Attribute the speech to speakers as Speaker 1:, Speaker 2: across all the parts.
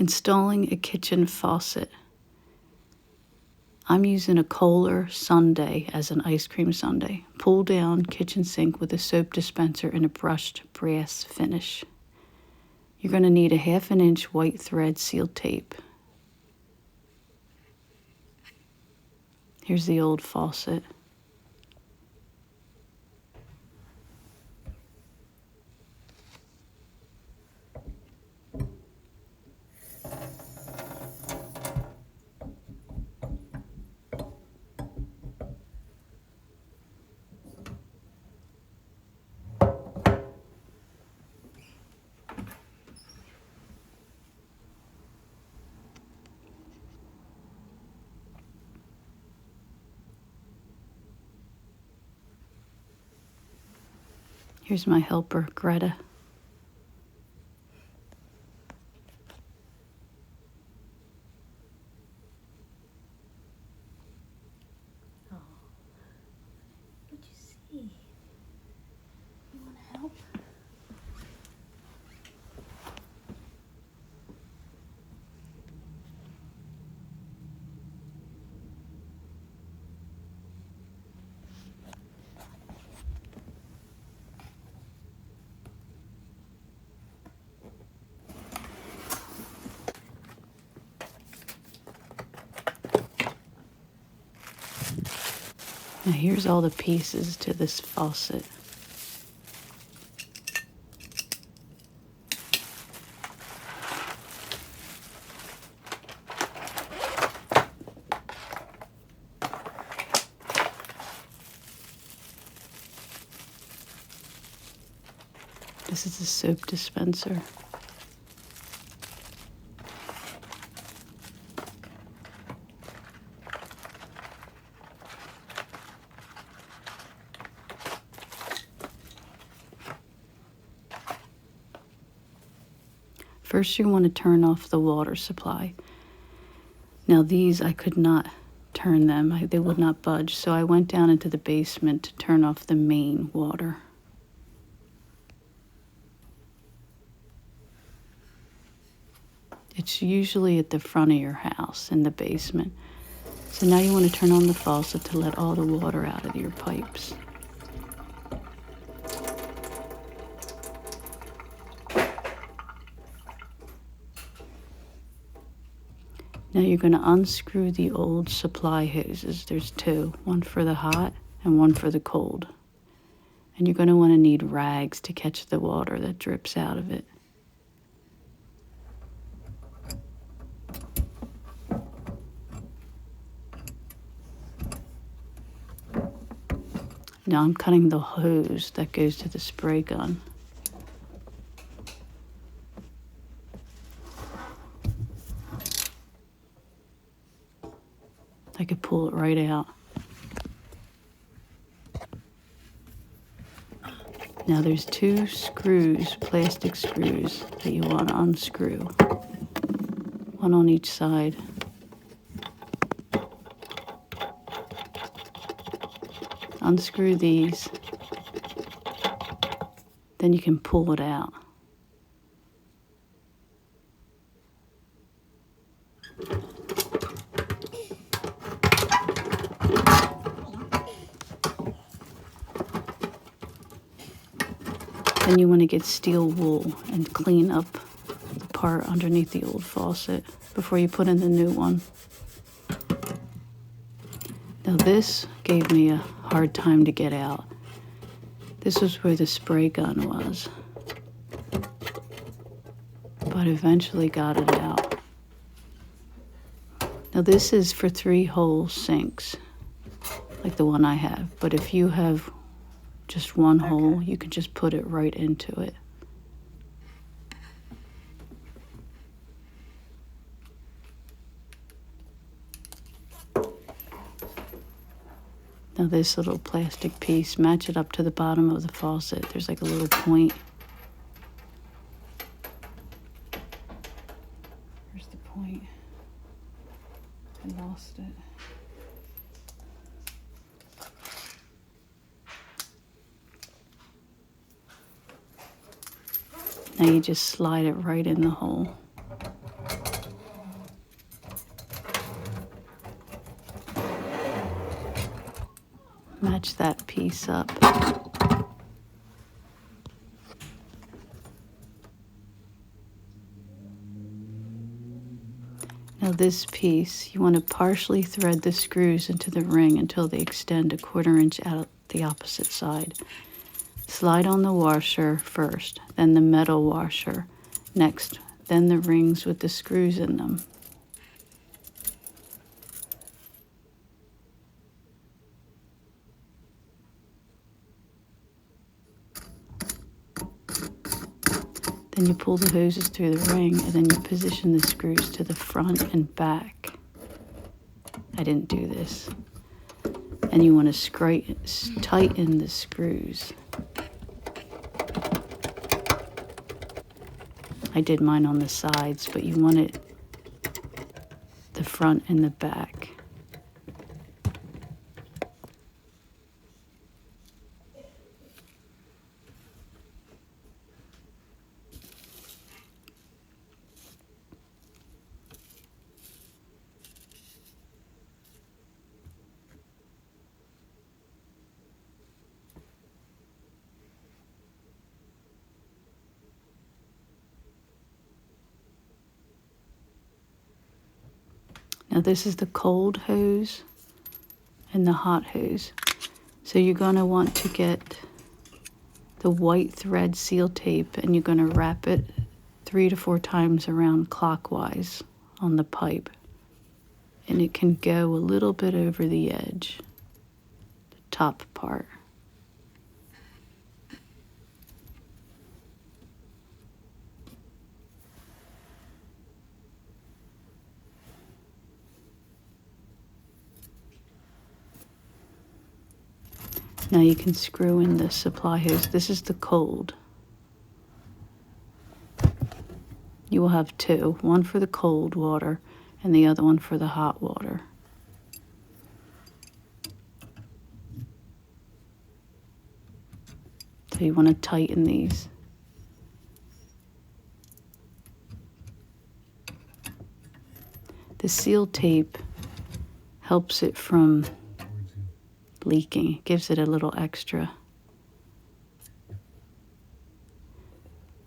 Speaker 1: Installing a kitchen faucet. I'm using a Kohler Sundae as an ice cream sundae. Pull down kitchen sink with a soap dispenser and a brushed brass finish. You're going to need a 1/2 inch white thread seal tape. Here's the old faucet. Here's my helper, Greta.
Speaker 2: Oh, what'd you see? You want to help?
Speaker 1: Now here's all the pieces to this faucet. This is a soap dispenser. First, you want to turn off the water supply. Now these, I could not turn them. They would not budge. So I went down into the basement to turn off the main water. It's usually at the front of your house in the basement. So now you want to turn on the faucet to let all the water out of your pipes. Now you're going to unscrew the old supply hoses. There's 2, one for the hot and one for the cold. And you're going to want to need rags to catch the water that drips out of it. Now I'm cutting the hose that goes to the spray gun. I could pull it right out. Now there's 2 screws, plastic screws, that you want to unscrew. One on each side. Unscrew these. Then you can pull it out. Then you want to get steel wool and clean up the part underneath the old faucet before you put in the new one. Now this gave me a hard time to get out. This was where the spray gun was. But eventually got it out. Now this is for 3-hole sinks, like the one I have. But if you have just one hole, you can just put it right into it. Now this little plastic piece, match it up to the bottom of the faucet. There's like a little point. Where's the point? I lost it. Now you just slide it right in the hole. match that piece up. Now this piece, you want to partially thread the screws into the ring until they extend a 1/4 inch out the opposite side. Slide on the washer first, then the metal washer next, then the rings with the screws in them. Then you pull the hoses through the ring, and then you position the screws to the front and back. I didn't do this. And you want to tighten the screws. I did mine on the sides, but you want it the front and the back. Now this is the cold hose and the hot hose. So you're going to want to get the white thread seal tape, and you're going to wrap it 3 to 4 times around clockwise on the pipe. And it can go a little bit over the edge, the top part. Now you can screw in the supply hose. This is the cold. You will have 2, one for the cold water and the other one for the hot water. So you want to tighten these. The seal tape helps it from leaking. It gives it a little extra.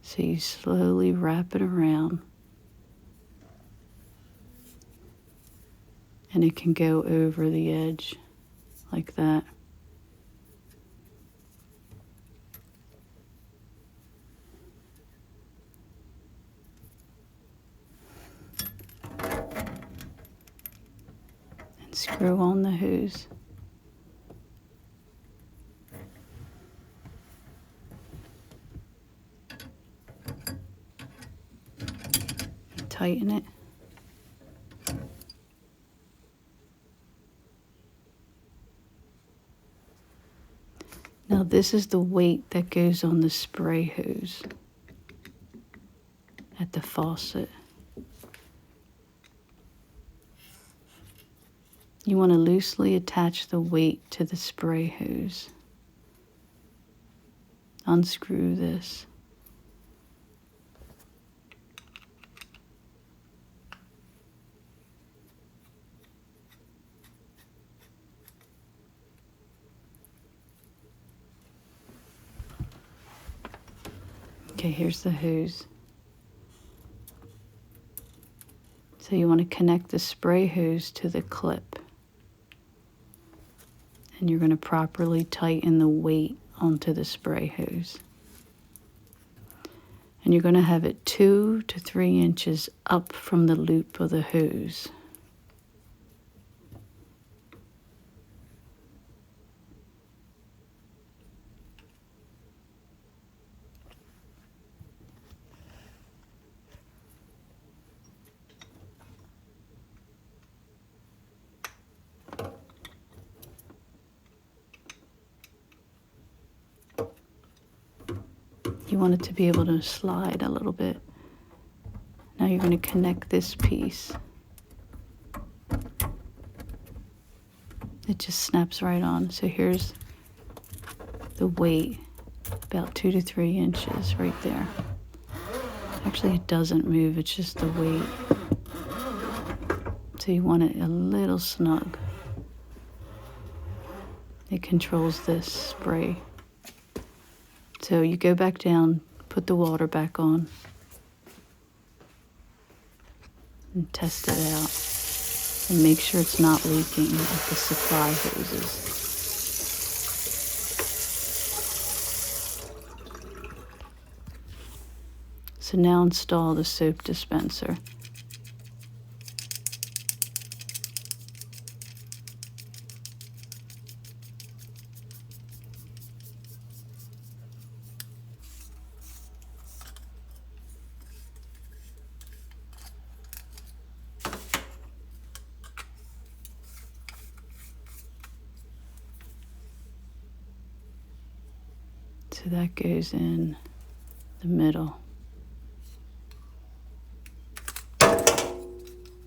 Speaker 1: So you slowly wrap it around, and it can go over the edge like that. And screw on the hose. Tighten it. Now this is the weight that goes on the spray hose at the faucet. You want to loosely attach the weight to the spray hose. Unscrew this. Okay, here's the hose. So you want to connect the spray hose to the clip. And you're going to properly tighten the weight onto the spray hose. And you're going to have it 2 to 3 inches up from the loop of the hose. You want it to be able to slide a little bit. Now you're going to connect this piece. It just snaps right on. So here's the weight, about 2 to 3 inches right there. Actually, it doesn't move, it's just the weight. So you want it a little snug. It controls this spray. So you go back down, put the water back on, and test it out. And make sure it's not leaking at the supply hoses. So now install the soap dispenser. So that goes in the middle.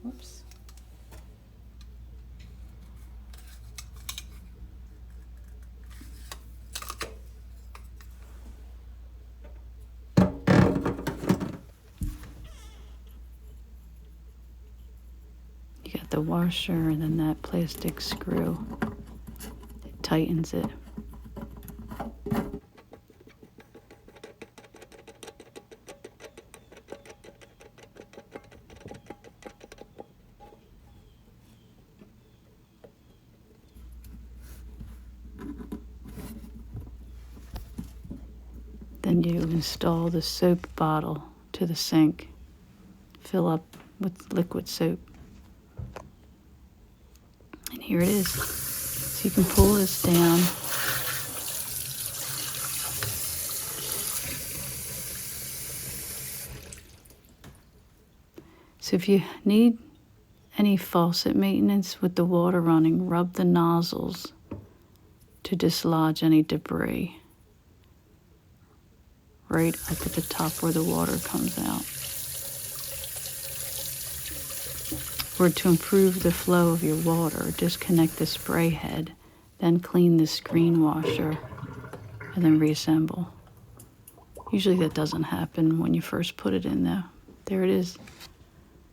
Speaker 2: Whoops.
Speaker 1: You got the washer and then that plastic screw. It tightens it. Then you install the soap bottle to the sink. Fill up with liquid soap. And here it is. So you can pull this down. So if you need any faucet maintenance with the water running, rub the nozzles to dislodge any debris right up at the top where the water comes out. Or to improve the flow of your water, disconnect the spray head, then clean the screen washer, and then reassemble. Usually that doesn't happen when you first put it in though. There it is.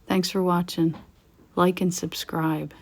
Speaker 1: Thanks for watching. Like and subscribe.